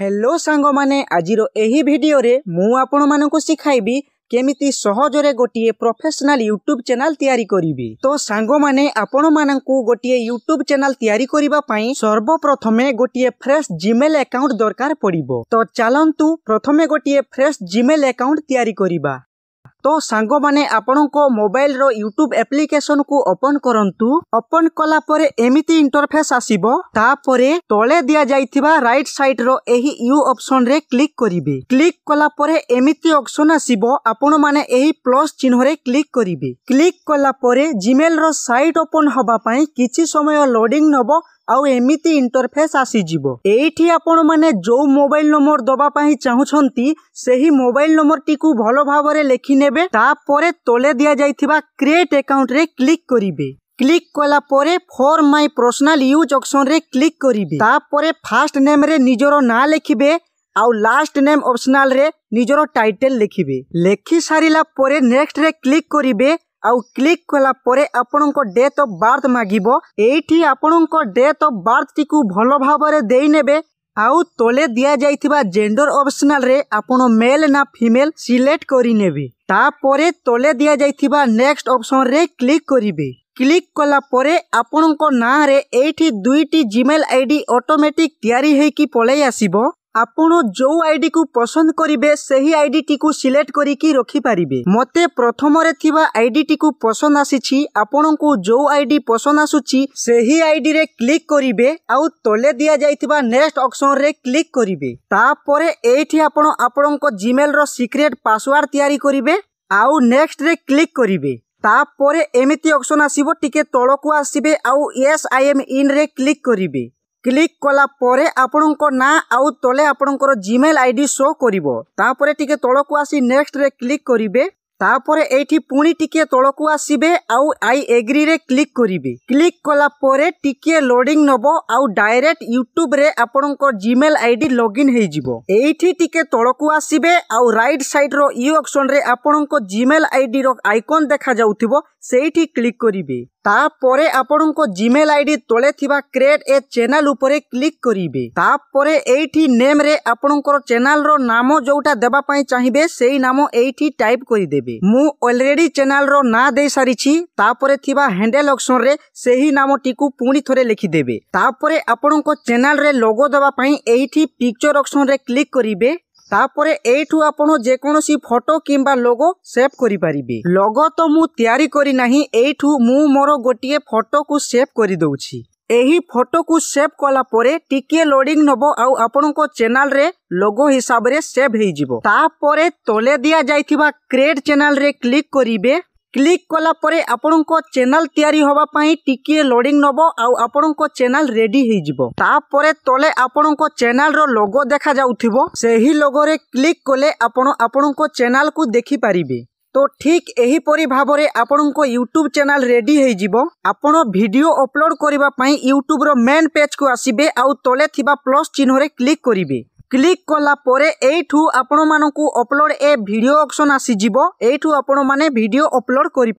Hello सांग माने आजिरो एही वीडियो रे मु आपण मानकु सिखाइबी केमिति सहजरे गोटिए प्रोफेशनल यूट्यूब चैनल तैयारी करिबी। तो सांग माने आपण मानकु गोटिए यूट्यूब चैनल तैयारी करिबा पई सर्वप्रथमे गोटिए फ्रेश जीमेल अकाउंट दरकार पड़िबो। तो चलंतु प्रथमे गोटिए फ्रेश जीमेल अकाउंट तैयारी करिबा। तो सांग माने आपणको मोबाइल रो यूट्यूब एप्लिकेशन को ओपन करंतु। ओपन कला परे एमिति इंटरफेस आसीबो। ता परे तळे दिया जाइथिबा राइट साइड रो एही यू ऑप्शन रे क्लिक करिवे। क्लिक कला परे एमिति ऑप्शन आसीबो। आपण माने एही प्लस चिन्ह रे क्लिक करिवे। क्लिक कला परे जीमेल रो साइट ओपन होबा पई किछि समय लोडिंग नबो आउ एमिति इंटरफेस आसी जिवो। एठी आपण माने जो मोबाइल नंबर दबा पई चाहुछंती सेही मोबाइल नंबर टिकु भलो भाबरे लेखि नेबे। ता परे तोले दिया जाइथिबा क्रिएट अकाउंट रे क्लिक करिवे। क्लिक कला परे for my personal use option रे क्लिक करिवे। ता परे फर्स्ट नेम रे निजरो ना लिखिबे आउ लास्ट नेम ऑप्शनल रे निजरो टाइटल लिखिबे। लेखि सारिला परे नेक्स्ट रे क्लिक करिवे। आउ क्लिक कला परे आपणको डेट ऑफ बर्थ मागिबो। एठी आपणको डेट ऑफ बर्थ टिकु भलो भाबरे देई नेबे। आउ तोले दिया जाइथिबा जेंडर ऑप्शनल रे आपण मेल ना फीमेल सिलेक्ट करि नेबे। ता परे तोले दिया जाइथिबा नेक्स्ट ऑप्शन रे क्लिक करिवे। क्लिक कला परे आपणको ना रे एठी दुईटी जीमेल आईडी ऑटोमेटिक तयारी हेकी पळै आसीबो। आपण जो आईडी को पसंद करिवे सही आईडी टी को सिलेक्ट करी की रखी पारिबे। मते प्रथम रे थिबा आईडी टी को पसंद आसीछि। आपण को जो आईडी पसंद आसुछि सही आईडी रे क्लिक करिवे। आउ तले दिया जाइथिबा नेक्स्ट ऑप्शन रे क्लिक करिवे। ता परे एठी आपण को जीमेल रो सीक्रेट पासवर्ड तयारी करिवे। आउ नेक्स्ट रे क्लिक करिवे। ता परे एमिति ऑप्शन आसीबो। टिके तळको आसीबे आउ यस आई एम इन रे क्लिक करिवे। क्लिक कला परे आपणको ना आउ तले आपणकर जीमेल आईडी शो करिवो। ता परे टिके तळको आसी नेक्स्ट रे क्लिक करिवे। ता परे एठी पुणी टिके तळको आसीबे आउ आई एग्री रे क्लिक करिवे। क्लिक कला परे टिके लोडिंग नबो आउ डायरेक्ट यूट्यूब रे आपणको जीमेल आईडी लॉगिन हेइ जिवो। एठी टिके तळको आसीबे आउ राइट साइड रो ई ऑप्शन रे आपणको जीमेल आईडी रो आइकन देखा जाउथिबो सेठी क्लिक करिवे। ता परे आपणको जीमेल आईडी तळे थिबा क्रिएट ए चैनल ऊपर क्लिक करिवे। ता परे एठी नेम रे आपणकर चैनल रो नाम जोटा देबा पई चाहिबे सेही नाम एठी टाइप करि देबे। मु ऑलरेडी चैनल रो ना दे सारिछि। ता परे थिबा हैंडल ऑप्शन रे सेही नाम टिकु पुणी थरे लिखि देबे। ता परे आपणको चैनल रे लोगो देबा पई एठी पिक्चर ऑप्शन रे क्लिक करिवे। तापरे एठू आपण जे कोनोसी फोटो किंबा लोगो सेव करि पारिबे। लोगो तो मु तयारी करी नाही। एठू मु मोर गोटिए फोटो को सेव करि दउछि। एही फोटो को सेव कला परे टिके लोडिंग नबो आउ आपणको चैनल रे लोगो हिसाब रे सेव हेइ जिवो। तापरे तोले दिया जाइथिबा क्रिएट चैनल रे क्लिक करिवे। क्लिक कला परे आपणको चैनल तयारी होबा पई टिके लोडिंग नबो आउ आपणको चैनल रेडी हेइ जिवो। ता परे तले आपणको चैनल रो लोगो देखा जाउथिबो। सेही लोगो रे क्लिक कले आपणको चैनल को देखि पारिबे। तो ठीक एही परि भाबरे आपणको यूट्यूब चैनल रेडी हेइ जिवो। आपण वीडियो अपलोड करिबा पई यूट्यूब रो मेन पेज को आसीबे आउ तले थिबा प्लस चिन्ह रे क्लिक करिवे। क्लिक कला परे एठू आपण मानकु अपलोड ए वीडियो ऑप्शन आसी जिवो। एठू आपण माने वीडियो अपलोड करि